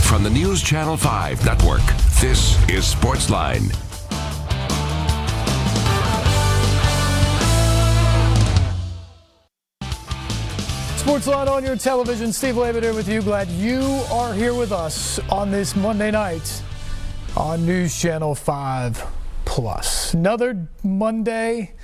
from the NewsChannel 5 network, this is SportsLine. SportsLine on your television. Steve Labott here with you. Glad you are here with us on this Monday night on NewsChannel 5 Plus. Another Monday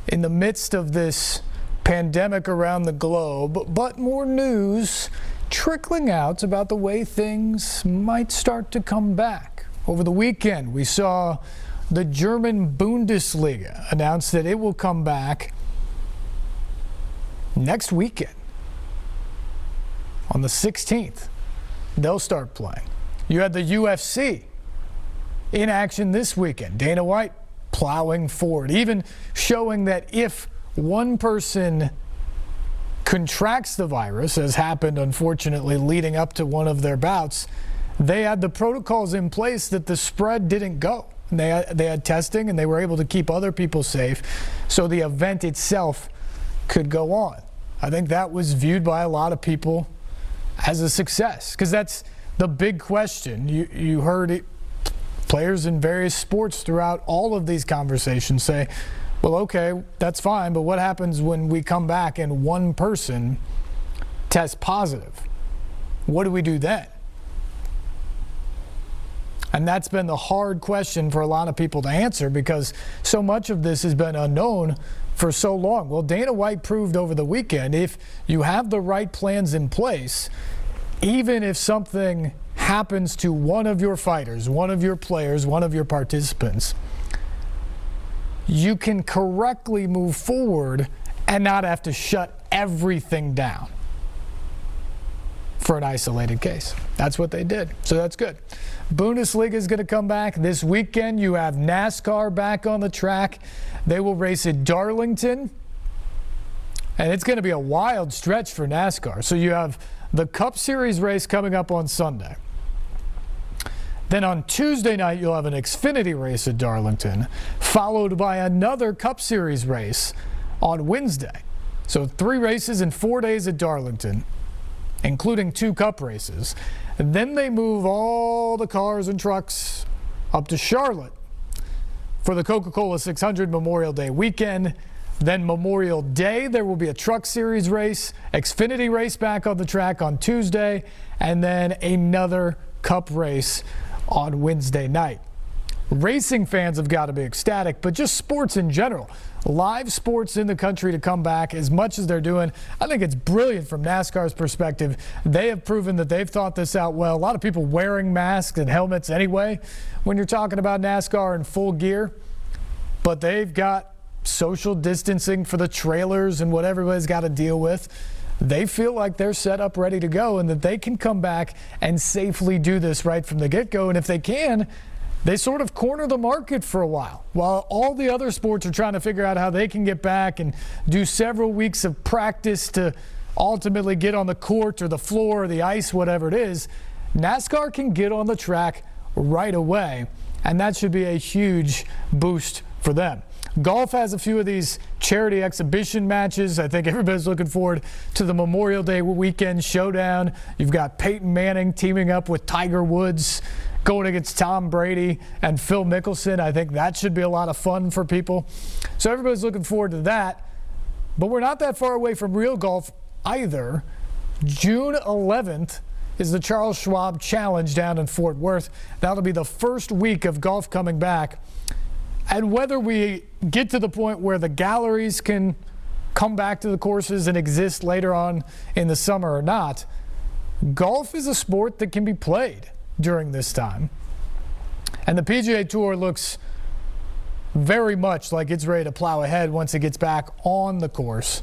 in the midst of this pandemic around the globe, but more news trickling out about the way things might start to come back. Over the weekend, we saw the German Bundesliga announce that it will come back next weekend. On the 16th, they'll start playing. You had the UFC in action this weekend. Dana White plowing forward, even showing that if one person contracts the virus, as happened unfortunately leading up to one of their bouts, they had the protocols in place that the spread didn't go. They had testing and they were able to keep other people safe so the event itself could go on. I think that was viewed by a lot of people as a success, because that's the big question. You heard it, players in various sports throughout all of these conversations say, well, okay, that's fine, but what happens when we come back and one person tests positive? What do we do then? And that's been the hard question for a lot of people to answer, because so much of this has been unknown for so long. Well, Dana White proved over the weekend, if you have the right plans in place, even if something happens to one of your fighters, one of your players, one of your participants, you can correctly move forward and not have to shut everything down for an isolated case. That's what they did, so that's good. Bundesliga is going to come back this weekend. You have NASCAR back on the track. They will race at Darlington, and it's going to be a wild stretch for NASCAR. So you have the Cup Series race coming up on Sunday. Then on Tuesday night, you'll have an Xfinity race at Darlington, followed by another Cup Series race on Wednesday. So 3 races in 4 days at Darlington, including 2 Cup races. And then they move all the cars and trucks up to Charlotte for the Coca-Cola 600 Memorial Day weekend. Then Memorial Day, there will be a Truck Series race, Xfinity race back on the track on Tuesday, and then another Cup race on Wednesday night. Racing fans have got to be ecstatic, but just sports in general. Live sports in the country to come back as much as they're doing. I think it's brilliant from NASCAR's perspective. They have proven that they've thought this out well. A lot of people wearing masks and helmets anyway when you're talking about NASCAR in full gear, but they've got social distancing for the trailers and what everybody's got to deal with. They feel like they're set up ready to go and that they can come back and safely do this right from the get-go. And if they can, they sort of corner the market for a while all the other sports are trying to figure out how they can get back and do several weeks of practice to ultimately get on the court or the floor or the ice, whatever it is. NASCAR can get on the track right away, and that should be a huge boost for them. Golf has a few of these charity exhibition matches. I think everybody's looking forward to the Memorial Day weekend showdown. You've got Peyton Manning teaming up with Tiger Woods, going against Tom Brady and Phil Mickelson. I think that should be a lot of fun for people. So everybody's looking forward to that. But we're not that far away from real golf either. June 11th is the Charles Schwab Challenge down in Fort Worth. That'll be the first week of golf coming back. And whether we get to the point where the galleries can come back to the courses and exist later on in the summer or not, golf is a sport that can be played during this time. And the PGA Tour looks very much like it's ready to plow ahead once it gets back on the course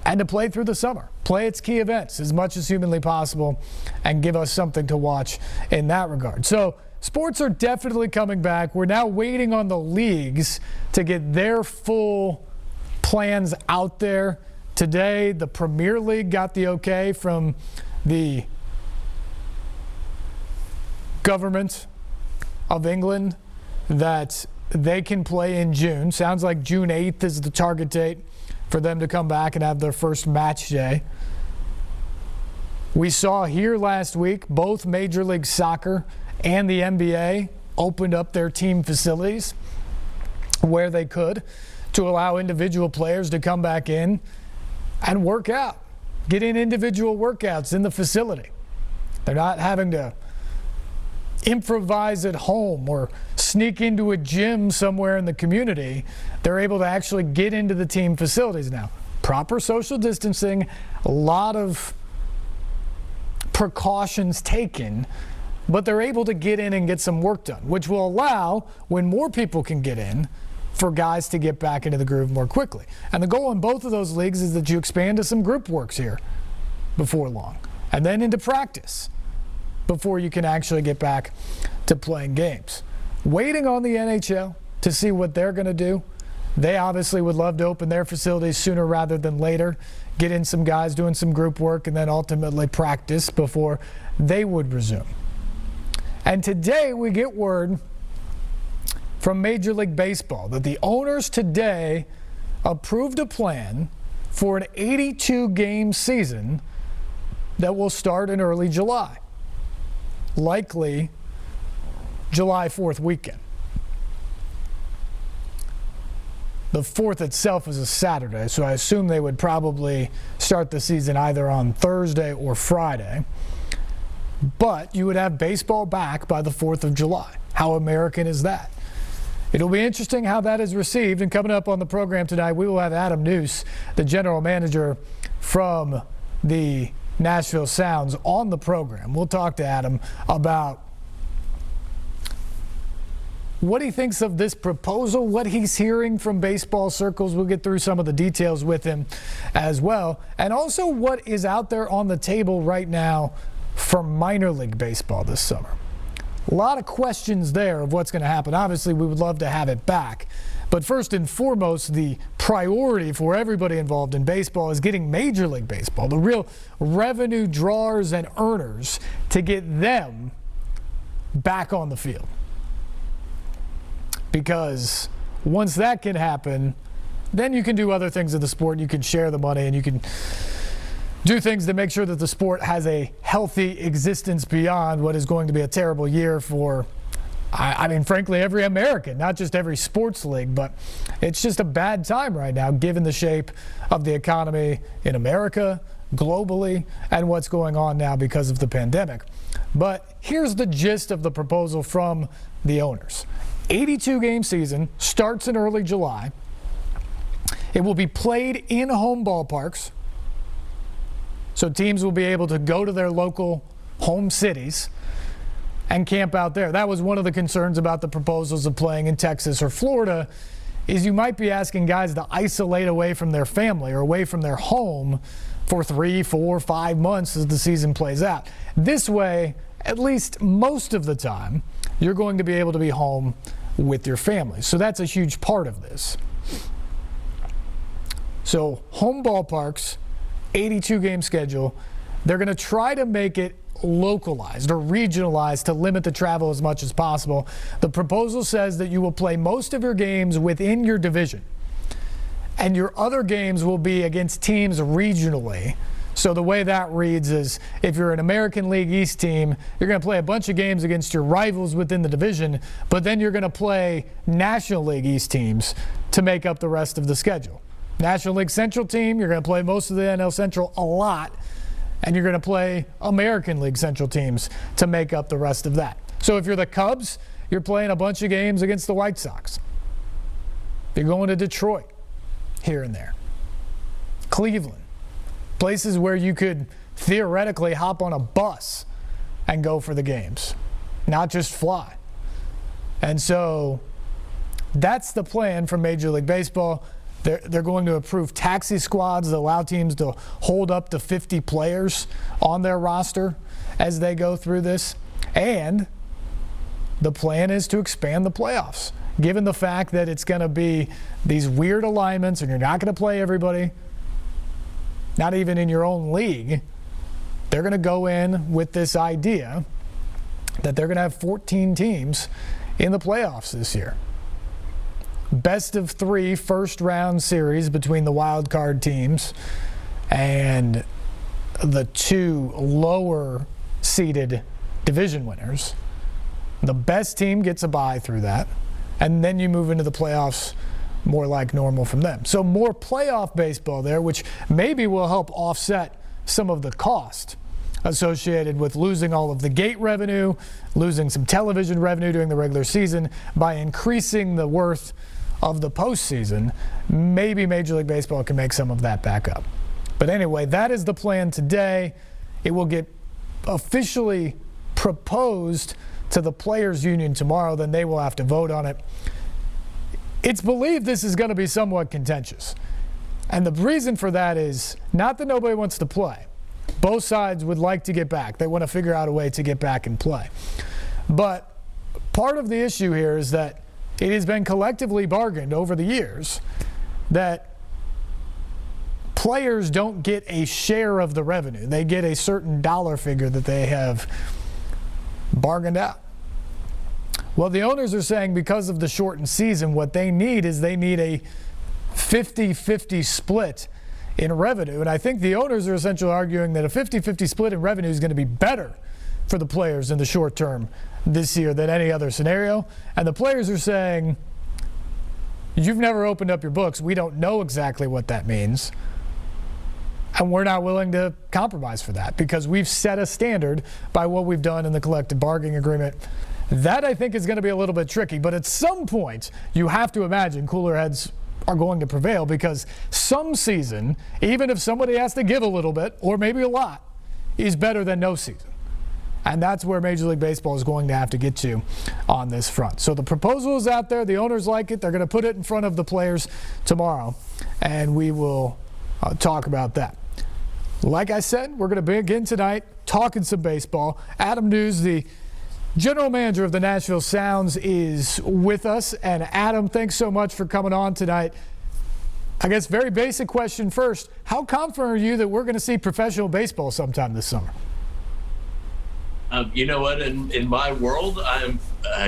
and to play through the summer, play its key events as much as humanly possible and give us something to watch in that regard. So sports are definitely coming back. We're now waiting on the leagues to get their full plans out there. Today, the Premier League got the okay from the government of England that they can play in June. Sounds like June 8th is the target date for them to come back and have their first match day. We saw here last week both Major League Soccer and the NBA opened up their team facilities where they could to allow individual players to come back in and work out, get in individual workouts in the facility. They're not having to improvise at home or sneak into a gym somewhere in the community. They're able to actually get into the team facilities now. Proper social distancing, a lot of precautions taken, but they're able to get in and get some work done, which will allow, when more people can get in, for guys to get back into the groove more quickly. And the goal in both of those leagues is that you expand to some group works here before long, and then into practice before you can actually get back to playing games. Waiting on the NHL to see what they're going to do. They obviously would love to open their facilities sooner rather than later, get in some guys doing some group work, and then ultimately practice before they would resume. And today we get word from Major League Baseball that the owners today approved a plan for an 82-game season that will start in early July, likely July 4th weekend. The 4th itself is a Saturday, so I assume they would probably start the season either on Thursday or Friday. But you would have baseball back by the 4th of July. How American is that? It'll be interesting how that is received. And coming up on the program tonight, we will have Adam Nuse, the general manager from the Nashville Sounds, on the program. We'll talk to Adam about what he thinks of this proposal, what he's hearing from baseball circles. We'll get through some of the details with him as well. And also what is out there on the table right now for minor league baseball this summer. A lot of questions there of what's going to happen. Obviously, we would love to have it back. But first and foremost, the priority for everybody involved in baseball is getting Major League Baseball, the real revenue drawers and earners, to get them back on the field. Because once that can happen, then you can do other things in the sport. You can share the money and you can do things to make sure that the sport has a healthy existence beyond what is going to be a terrible year for, I mean, frankly, every American, not just every sports league, but it's just a bad time right now given the shape of the economy in America, globally, and what's going on now because of the pandemic. But here's the gist of the proposal from the owners. 82-game season starts in early July. It will be played in home ballparks. So teams will be able to go to their local home cities and camp out there. That was one of the concerns about the proposals of playing in Texas or Florida, is you might be asking guys to isolate away from their family or away from their home for 3, 4, 5 months as the season plays out. This way, at least most of the time, you're going to be able to be home with your family. So that's a huge part of this. So home ballparks, 82-game schedule. They're going to try to make it localized or regionalized to limit the travel as much as possible. The proposal says that you will play most of your games within your division, and your other games will be against teams regionally. So the way that reads is, if you're an American League East team, you're going to play a bunch of games against your rivals within the division, but then you're going to play National League East teams to make up the rest of the schedule. National League Central team, you're going to play most of the NL Central a lot, and you're going to play American League Central teams to make up the rest of that. So if you're the Cubs, you're playing a bunch of games against the White Sox. You're going to Detroit here and there. Cleveland. Places where you could theoretically hop on a bus and go for the games, not just fly. And so that's the plan for Major League Baseball. They're going to approve taxi squads that allow teams to hold up to 50 players on their roster as they go through this. And the plan is to expand the playoffs, given the fact that it's going to be these weird alignments and you're not going to play everybody, not even in your own league. They're going to go in with this idea that they're going to have 14 teams in the playoffs this year. Best of 3 first-round series between the wild card teams, and the two lower seeded division winners. The best team gets a bye through that, and then you move into the playoffs more like normal from them. So more playoff baseball there, which maybe will help offset some of the cost associated with losing all of the gate revenue, losing some television revenue during the regular season. By increasing the worth of the postseason, maybe Major League Baseball can make some of that back up. But anyway, that is the plan today. It will get officially proposed to the Players Union tomorrow, then they will have to vote on it. It's believed this is going to be somewhat contentious. And the reason for that is not that nobody wants to play. Both sides would like to get back. They want to figure out a way to get back and play. But part of the issue here is that it has been collectively bargained over the years that players don't get a share of the revenue. They get a certain dollar figure that they have bargained out. Well, the owners are saying because of the shortened season, what they need is they need a 50-50 split in revenue. And I think the owners are essentially arguing that a 50-50 split in revenue is going to be better for the players in the short term this year than any other scenario. And the players are saying, you've never opened up your books. We don't know exactly what that means. And we're not willing to compromise for that because we've set a standard by what we've done in the collective bargaining agreement. That, I think, is going to be a little bit tricky. But at some point, you have to imagine cooler heads are going to prevail because some season, even if somebody has to give a little bit or maybe a lot, is better than no season. And that's where Major League Baseball is going to have to get to on this front. So the proposal is out there. The owners like it. They're going to put it in front of the players tomorrow, and we will talk about that. Like I said, we're going to begin tonight talking some baseball. Adam Nuse, the general manager of the Nashville Sounds, is with us. And Adam, thanks so much for coming on tonight. I guess very basic question first. How confident are you that we're going to see professional baseball sometime this summer? You know what? In my world, I'm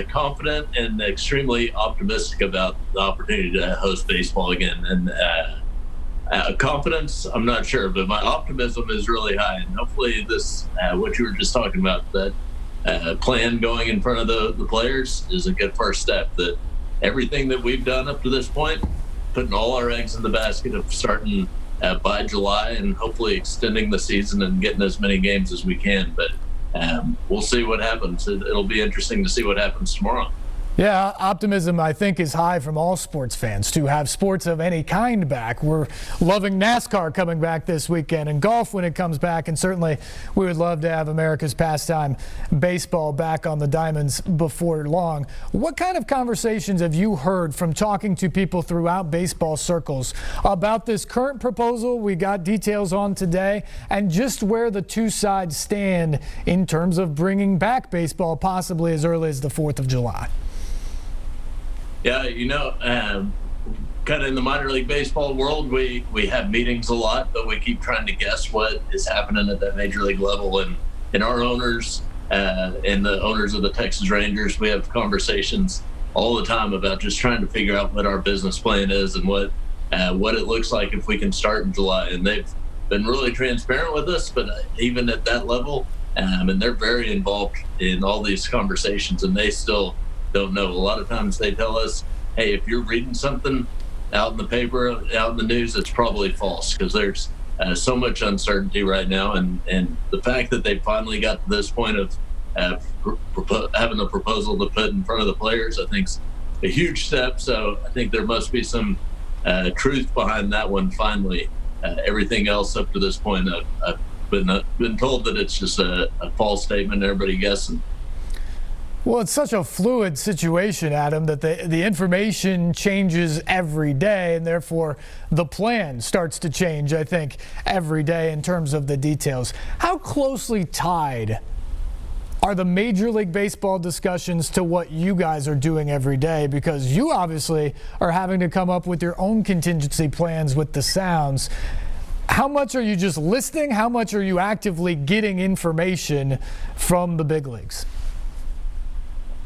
confident and extremely optimistic about the opportunity to host baseball again. And confidence, I'm not sure, but my optimism is really high. And hopefully this, what you were just talking about, that plan going in front of the players is a good first step. That everything that we've done up to this point, putting all our eggs in the basket of starting by July and hopefully extending the season and getting as many games as we can. But we'll see what happens. It'll be interesting to see what happens tomorrow. Yeah, optimism, I think, is high from all sports fans to have sports of any kind back. We're loving NASCAR coming back this weekend and golf when it comes back, and certainly we would love to have America's pastime, baseball, back on the diamonds before long. What kind of conversations have you heard from talking to people throughout baseball circles about this current proposal we got details on today and just where the two sides stand in terms of bringing back baseball possibly as early as the 4th of July? Yeah, kind of in the minor league baseball world, we have meetings a lot, but we keep trying to guess what is happening at that major league level. And our owners and the owners of the Texas Rangers, we have conversations all the time about just trying to figure out what our business plan is and what it looks like if we can start in July. And they've been really transparent with us, but even at that level, and they're very involved in all these conversations, and they still don't know. A lot of times they tell us, hey, if you're reading something out in the paper, out in the news, it's probably false because there's so much uncertainty right now. And the fact that they finally got to this point of having a proposal to put in front of the players, I think is a huge step. So I think there must be some truth behind that one finally. Everything else up to this point, I've been told that it's just a false statement, everybody guessing. Well, it's such a fluid situation, Adam, that the information changes every day, and therefore the plan starts to change, I think, every day in terms of the details. How closely tied are the Major League Baseball discussions to what you guys are doing every day? Because you obviously are having to come up with your own contingency plans with the Sounds. How much are you just listening? How much are you actively getting information from the big leagues?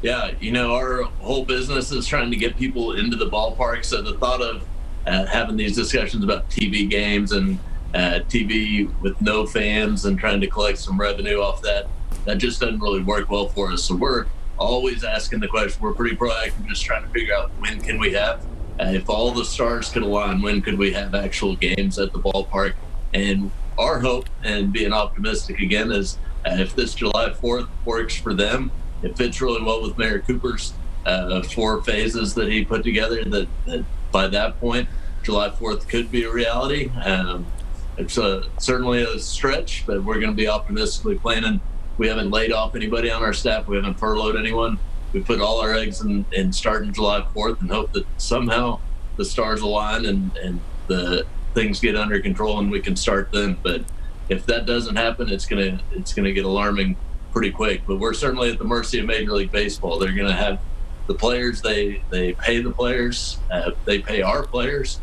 Yeah, our whole business is trying to get people into the ballpark. So the thought of having these discussions about TV games and TV with no fans and trying to collect some revenue off that. That just doesn't really work well for us. So we're always asking the question. We're pretty proactive, just trying to figure out when can we have, if all the stars could align, when could we have actual games at the ballpark? And our hope, and being optimistic again, is if this July 4th works for them, it fits really well with Mayor Cooper's 4 phases that he put together, that by that point, July 4th could be a reality. It's certainly a stretch, but we're going to be optimistically planning. We haven't laid off anybody on our staff. We haven't furloughed anyone. We put all our eggs in starting July 4th and hope that somehow the stars align and the things get under control and we can start then. But if that doesn't happen, it's gonna get alarming pretty quick. But we're certainly at the mercy of Major League Baseball. They're gonna have the players. They pay the players. They pay our players.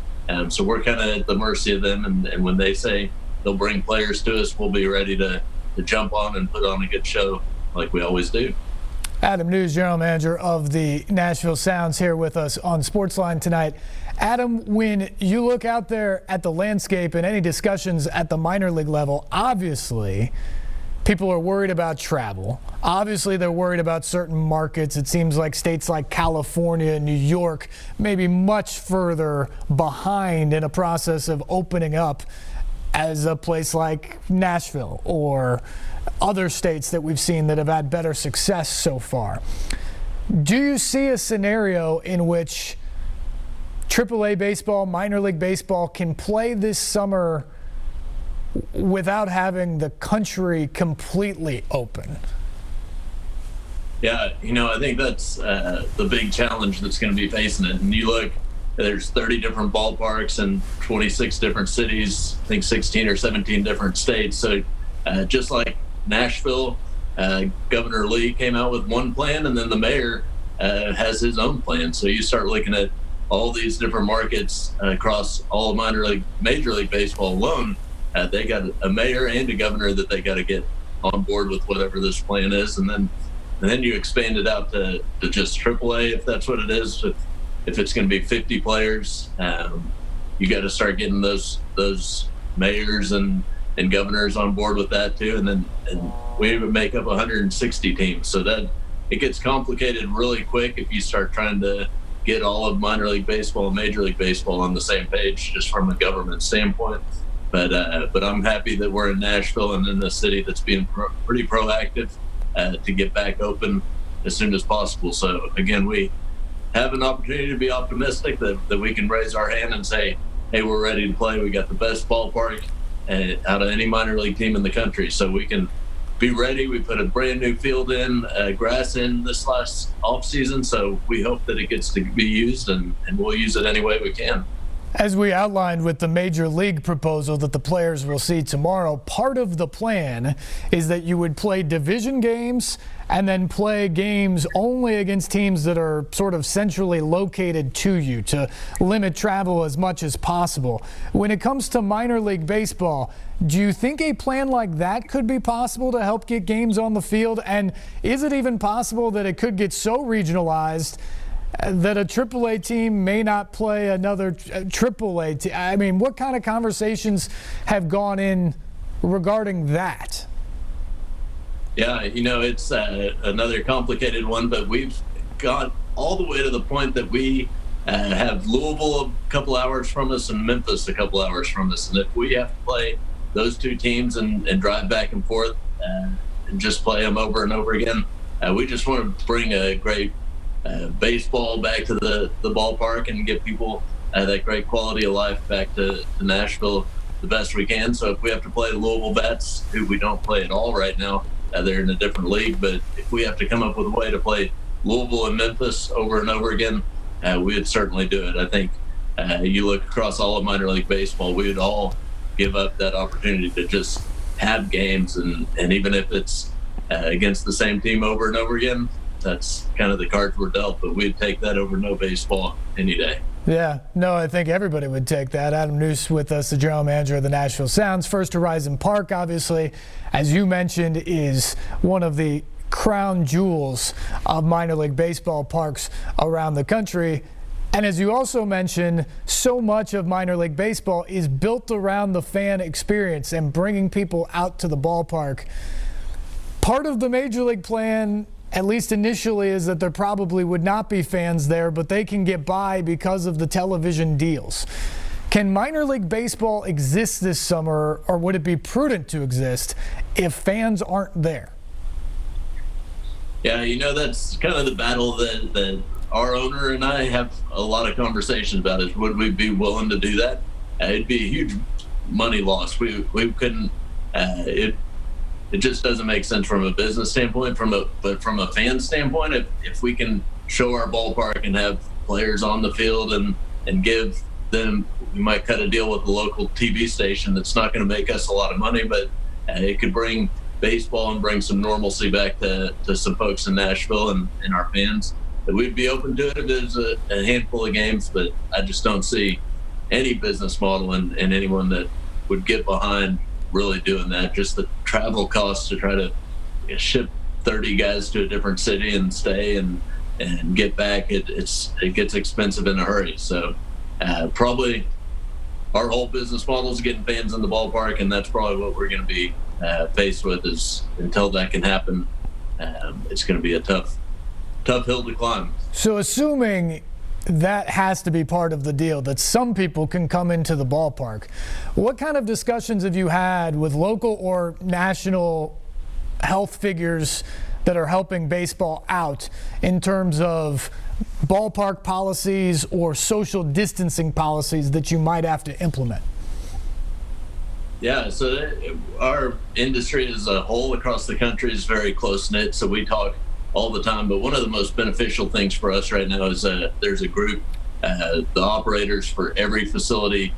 So we're kind of at the mercy of them. And when they say they'll bring players to us, we'll be ready to jump on and put on a good show like we always do. Adam Nuse, General Manager of the Nashville Sounds, here with us on SportsLine tonight. Adam, when you look out there at the landscape and any discussions at the minor league level, obviously people are worried about travel. Obviously they're worried about certain markets. It seems like states like California and New York may be much further behind in a process of opening up as a place like Nashville or other states that we've seen that have had better success so far. Do you see a scenario in which AAA baseball, minor league baseball can play this summer without having the country completely open? Yeah, I think that's the big challenge that's going to be facing it. And you look, there's 30 different ballparks in 26 different cities, I think 16 or 17 different states. So just like Nashville, Governor Lee came out with one plan, and then the mayor has his own plan. So you start looking at all these different markets across all Major League Baseball alone. They got a mayor and a governor that they got to get on board with whatever this plan is, and then you expand it out to just AAA if that's what it is. If it's going to be 50 players, you got to start getting those mayors and governors on board with that too, and we would make up 160 teams. So that it gets complicated really quick if you start trying to get all of minor league baseball and Major League Baseball on the same page, just from a government standpoint. But I'm happy that we're in Nashville and in a city that's being pretty proactive to get back open as soon as possible. So again, we have an opportunity to be optimistic that we can raise our hand and say, hey, we're ready to play. We got the best ballpark out of any minor league team in the country. So we can be ready. We put a brand new field in, grass in this last off season. So we hope that it gets to be used and we'll use it any way we can. As we outlined with the Major League proposal that the players will see tomorrow, part of the plan is that you would play division games and then play games only against teams that are sort of centrally located to you to limit travel as much as possible. When it comes to minor league baseball, do you think a plan like that could be possible to help get games on the field? And is it even possible that it could get so regionalized that a AAA team may not play another AAA team? I mean, what kind of conversations have gone in regarding that? Yeah, it's another complicated one, but we've got all the way to the point that we have Louisville a couple hours from us and Memphis a couple hours from us. And if we have to play those two teams and drive back and forth and just play them over and over again, we just want to bring a great baseball back to the ballpark and get people that great quality of life back to Nashville the best we can. So if we have to play the Louisville Bats, who we don't play at all right now, they're in a different league, but if we have to come up with a way to play Louisville and Memphis over and over again, we would certainly do it. I think you look across all of minor league baseball, we would all give up that opportunity to just have games, and even if it's against the same team over and over again, that's kind of the cards we're dealt, but we'd take that over no baseball any day. Yeah, no, I think everybody would take that. Adam Nuse with us, the general manager of the Nashville Sounds. First Horizon Park, obviously, as you mentioned, is one of the crown jewels of minor league baseball parks around the country. And as you also mentioned, so much of minor league baseball is built around the fan experience and bringing people out to the ballpark. Part of the major league plan, at least initially, is that there probably would not be fans there, but they can get by because of the television deals. Can minor league baseball exist this summer, or would it be prudent to exist if fans aren't there? Yeah, that's kind of the battle that our owner and I have a lot of conversations about, is would we be willing to do that? It'd be a huge money loss. We couldn't, it just doesn't make sense from a business standpoint, but from a fan standpoint, if we can show our ballpark and have players on the field and give them, we might cut a deal with the local TV station that's not going to make us a lot of money, but it could bring baseball and bring some normalcy back to some folks in Nashville and our fans. That we'd be open to it if there's a handful of games, but I just don't see any business model and anyone that would get behind really doing that. Just the travel costs to try to ship 30 guys to a different city and stay and get back, it gets expensive in a hurry. So probably our whole business model is getting fans in the ballpark, and that's probably what we're going to be faced with, is until that can happen, it's going to be a tough hill to climb. So assuming that has to be part of the deal, that some people can come into the ballpark, what kind of discussions have you had with local or national health figures that are helping baseball out in terms of ballpark policies or social distancing policies that you might have to implement? Yeah, so our industry as a whole across the country is very close-knit, so we talk all the time. But one of the most beneficial things for us right now is there's a group, the operators for every facility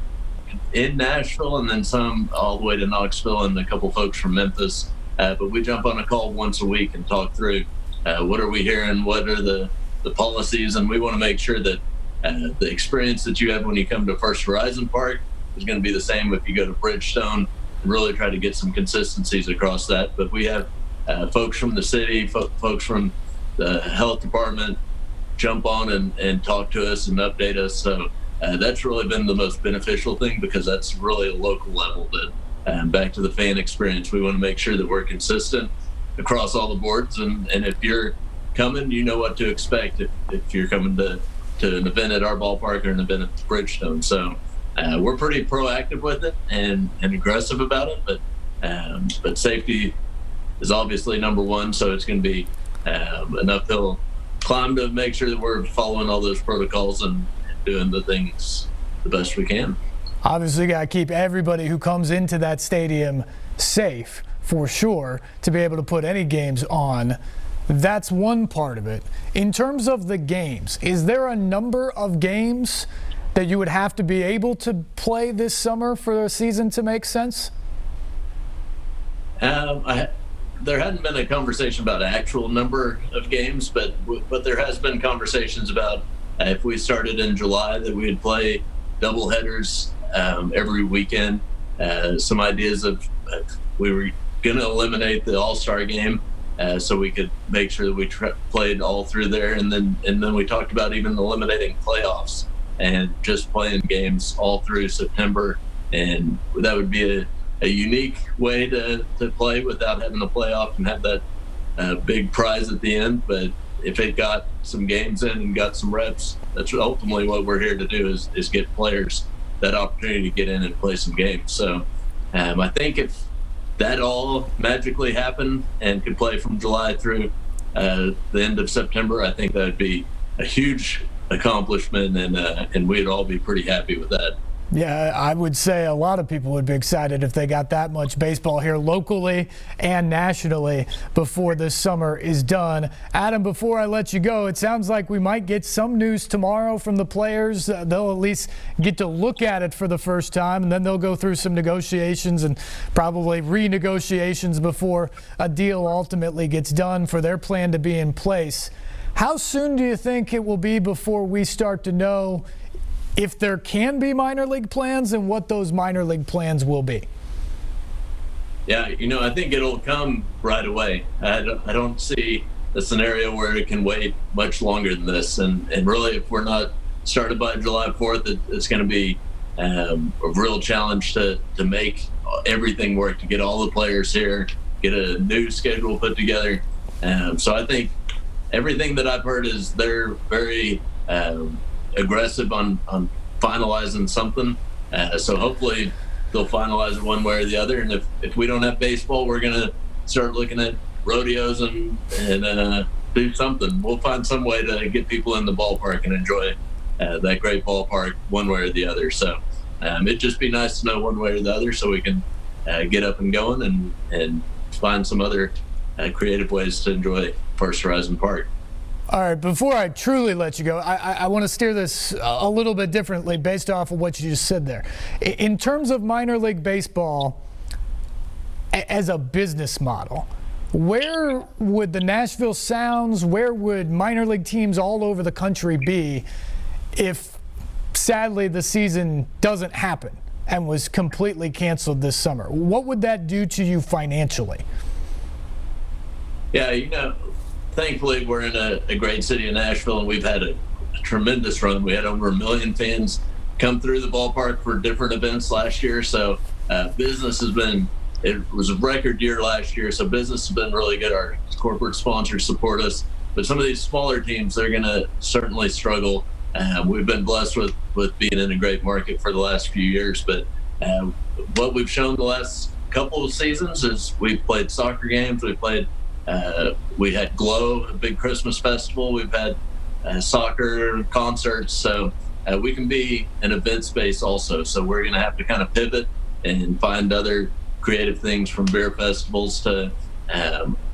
in Nashville, and then some all the way to Knoxville, and a couple folks from Memphis. But we jump on a call once a week and talk through what are we hearing, what are the policies, and we want to make sure that the experience that you have when you come to First Horizon Park is going to be the same if you go to Bridgestone, and really try to get some consistencies across that. But we have folks from the city, folks from the health department jump on and talk to us and update us. So that's really been the most beneficial thing, because that's really a local level. That back to the fan experience, we want to make sure that we're consistent across all the boards. And if you're coming, you know what to expect if you're coming to an event at our ballpark or an event at Bridgestone. So we're pretty proactive with it and aggressive about it, but safety is obviously number one. So it's going to be an uphill climb to make sure that we're following all those protocols and doing the things the best we can. Obviously, got to keep everybody who comes into that stadium safe, for sure, to be able to put any games on. That's one part of it. In terms of the games, is there a number of games that you would have to be able to play this summer for the season to make sense? There hadn't been a conversation about an actual number of games, but there has been conversations about if we started in July that we would play double headers every weekend. Some ideas of we were going to eliminate the All-Star game so we could make sure that we played all through there, and then we talked about even eliminating playoffs and just playing games all through September, and that would be a unique way to play without having a playoff and have that big prize at the end. But if it got some games in and got some reps, that's ultimately what we're here to do, is get players that opportunity to get in and play some games. So I think if that all magically happened and could play from July through the end of September, I think that would be a huge accomplishment, and we'd all be pretty happy with that. Yeah, I would say a lot of people would be excited if they got that much baseball here locally and nationally before this summer is done. Adam, before I let you go, it sounds like we might get some news tomorrow from the players. They'll at least get to look at it for the first time, and then they'll go through some negotiations and probably renegotiations before a deal ultimately gets done for their plan to be in place. How soon do you think it will be before we start to know if there can be minor league plans and what those minor league plans will be? Yeah, I think it'll come right away. I don't see a scenario where it can wait much longer than this. And really, if we're not started by July 4th, it's going to be a real challenge to make everything work, to get all the players here, get a new schedule put together. So I think everything that I've heard is they're very aggressive on finalizing something. So hopefully they'll finalize it one way or the other. And if we don't have baseball, we're going to start looking at rodeos and do something. We'll find some way to get people in the ballpark and enjoy that great ballpark one way or the other. So it'd just be nice to know one way or the other so we can get up and going and find some other creative ways to enjoy First Horizon Park. All right, before I truly let you go, I want to steer this a little bit differently based off of what you just said there. In terms of minor league baseball as a business model, where would the Nashville Sounds, where would minor league teams all over the country be if, sadly, the season doesn't happen and was completely canceled this summer? What would that do to you financially? Yeah, thankfully we're in a great city of Nashville, and we've had a tremendous run. We had over 1 million fans come through the ballpark for different events last year. So business has been, it was a record year last year, so business has been really good. Our corporate sponsors support us. But some of these smaller teams, they're going to certainly struggle. We've been blessed with being in a great market for the last few years. But what we've shown the last couple of seasons is we've played soccer games, we had Glow, a big Christmas festival. We've had soccer concerts. So we can be an event space also. So we're going to have to kind of pivot and find other creative things, from beer festivals to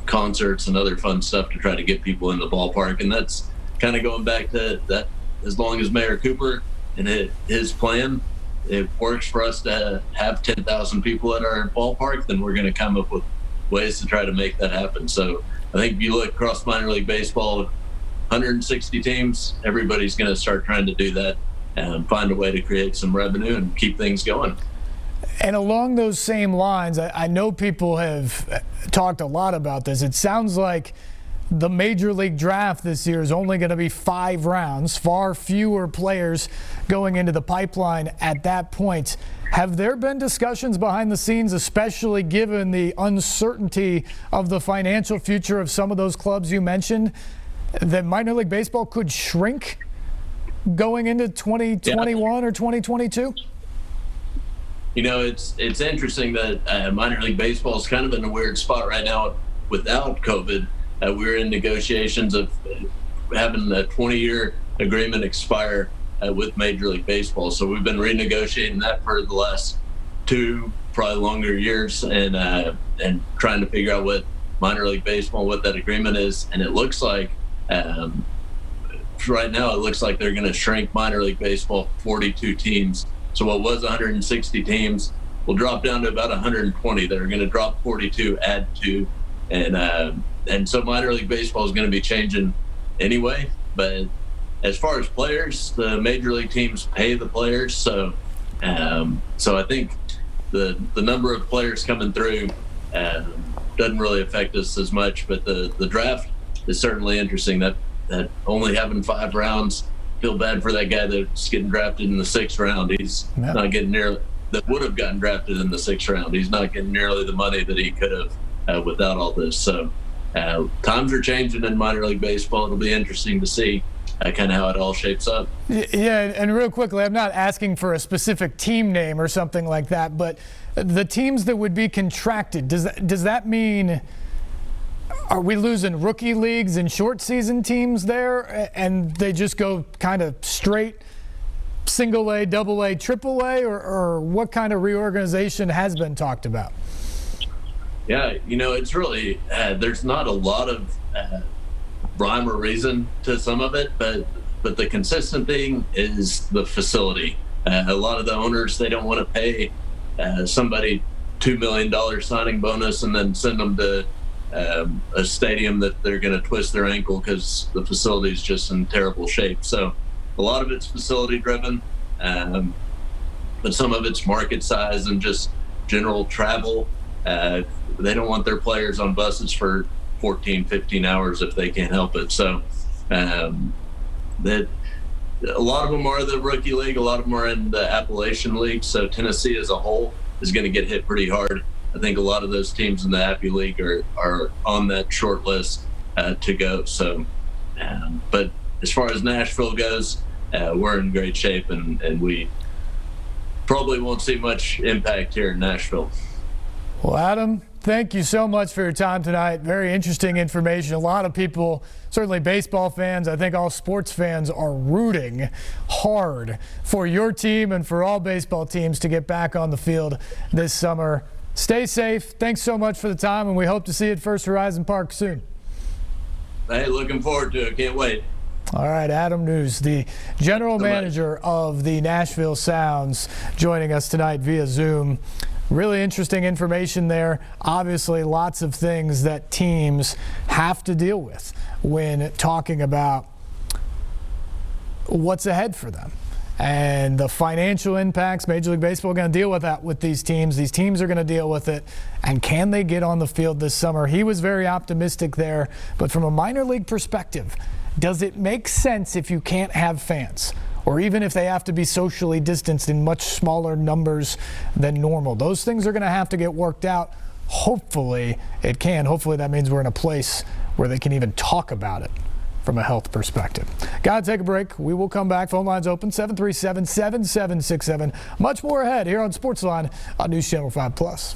concerts and other fun stuff, to try to get people in the ballpark. And that's kind of going back to that. As long as Mayor Cooper and his plan, it works for us to have 10,000 people at our ballpark, then we're going to come up with ways to try to make that happen. So I think if you look across minor league baseball, 160 teams, everybody's going to start trying to do that and find a way to create some revenue and keep things going. And along those same lines, I know people have talked a lot about this. It sounds like the Major League Draft this year is only going to be 5 rounds, far fewer players going into the pipeline at that point. Have there been discussions behind the scenes, especially given the uncertainty of the financial future of some of those clubs you mentioned, that minor league baseball could shrink going into 2021 or 2022? It's interesting that minor league baseball is kind of in a weird spot right now without COVID. We're in negotiations of having a 20-year agreement expire with Major League Baseball. So we've been renegotiating that for the last 2, probably longer years, and trying to figure out what minor league baseball, what that agreement is. And it looks like right now, it looks like they're going to shrink minor league baseball 42 teams. So what was 160 teams will drop down to about 120. They're going to drop 42, add 2, and so minor league baseball is going to be changing anyway. But as far as players, the major league teams pay the players. So I think the number of players coming through doesn't really affect us as much. But the draft is certainly interesting. That only having 5 rounds, feel bad for that guy that's getting drafted in the 6th round. He's not getting nearly, that would have gotten drafted in the 6th round. He's not getting nearly the money that he could have without all this. So times are changing in minor league baseball. It'll be interesting to see kind of how it all shapes up. Yeah, and real quickly, I'm not asking for a specific team name or something like that, but the teams that would be contracted, does that mean, are we losing rookie leagues and short season teams there, and they just go kind of straight single A, double A, triple A, or what kind of reorganization has been talked about? Yeah, it's really, there's not a lot of rhyme or reason to some of it, but the consistent thing is the facility. A lot of the owners, they don't want to pay somebody $2 million signing bonus and then send them to a stadium that they're going to twist their ankle because the facility is just in terrible shape. So a lot of it's facility driven, but some of it's market size and just general travel. They don't want their players on buses for 14, 15 hours if they can't help it. So that a lot of them are the rookie league. A lot of them are in the Appalachian League. So Tennessee as a whole is going to get hit pretty hard. I think a lot of those teams in the Appy League are on that short list to go. So, but as far as Nashville goes, we're in great shape, and we probably won't see much impact here in Nashville. Well, Adam, thank you so much for your time tonight. Very interesting information. A lot of people, certainly baseball fans, I think all sports fans, are rooting hard for your team and for all baseball teams to get back on the field this summer. Stay safe. Thanks so much for the time, and we hope to see you at First Horizon Park soon. Hey, looking forward to it. Can't wait. All right, Adam Nuse, the general manager of the Nashville Sounds, joining us tonight via Zoom. Really interesting information there. Obviously, lots of things that teams have to deal with when talking about what's ahead for them. And the financial impacts, Major League Baseball are going to deal with that with these teams. These teams are going to deal with it. And can they get on the field this summer? He was very optimistic there. But from a minor league perspective, does it make sense if you can't have fans? Or even if they have to be socially distanced in much smaller numbers than normal? Those things are going to have to get worked out. Hopefully it can. Hopefully that means we're in a place where they can even talk about it from a health perspective. Gotta take a break. We will come back. Phone lines open 737-7767. Much more ahead here on SportsLine on News Channel 5+.